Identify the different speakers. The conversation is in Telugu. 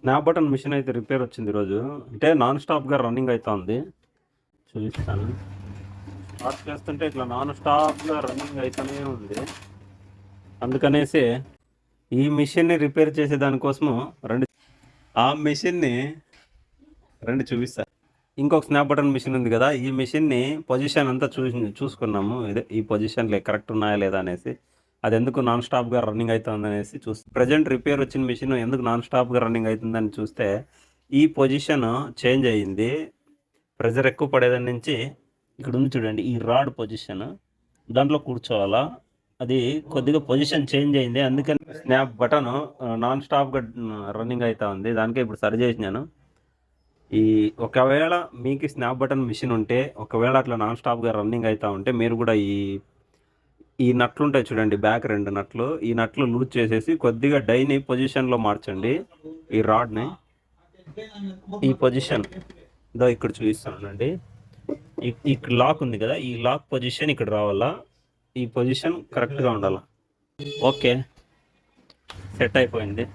Speaker 1: స్నాప్ బటన్ మిషన్ అయితే రిపేర్ వచ్చింది ఈరోజు. అంటే నాన్ స్టాప్గా రన్నింగ్ అవుతుంది. చూపిస్తాను. స్టార్ట్ చేస్తుంటే ఇట్లా నాన్ స్టాప్గా రన్నింగ్ అవుతూనే ఉంది. అందుకనేసి ఈ మిషన్ని రిపేర్ చేసే దానికోసము ఆ మిషన్ని చూపిస్తా. ఇంకొక స్నాప్ బటన్ మిషన్ ఉంది కదా, ఈ మిషన్ని పొజిషన్ అంతా చూసుకున్నాము. ఇదే ఈ పొజిషన్లో కరెక్ట్ ఉన్నాయా లేదా అనేసి, అది ఎందుకు నాన్ స్టాప్గా రన్నింగ్ అవుతుంది అనేసి ప్రజెంట్ రిపేర్ వచ్చిన మిషన్ ఎందుకు నాన్ స్టాప్గా రన్నింగ్ అవుతుందని చూస్తే, ఈ పొజిషన్ చేంజ్ అయ్యింది. ప్రెజర్ ఎక్కువ పడేదాని నుంచి ఇక్కడ ఉంది చూడండి, ఈ రాడ్ పొజిషన్ దాంట్లో కూర్చోవాలా, అది కొద్దిగా పొజిషన్ చేంజ్ అయింది. అందుకని స్నాప్ బటన్ నాన్ స్టాప్గా రన్నింగ్ అవుతా ఉంది. దానికే ఇప్పుడు సరి చేసినాను. ఒకవేళ మీకు స్నాప్ బటన్ మిషన్ ఉంటే, ఒకవేళ అట్లా నాన్ స్టాప్గా రన్నింగ్ అవుతా ఉంటే, మీరు కూడా ఈ నట్లు ఉంటాయి చూడండి, బ్యాక్ 2 నట్లు, ఈ నట్లు లూజ్ చేసేసి కొద్దిగా డైని పొజిషన్లో మార్చండి. ఈ రాడ్ని ఈ పొజిషన్ ఇక్కడ చూపిస్తానండి. ఇక్కడ లాక్ ఉంది కదా, ఈ లాక్ పొజిషన్ ఇక్కడ రావాలా. ఈ పొజిషన్ కరెక్ట్గా ఉండాలి. ఓకే, సెట్ అయిపోయింది.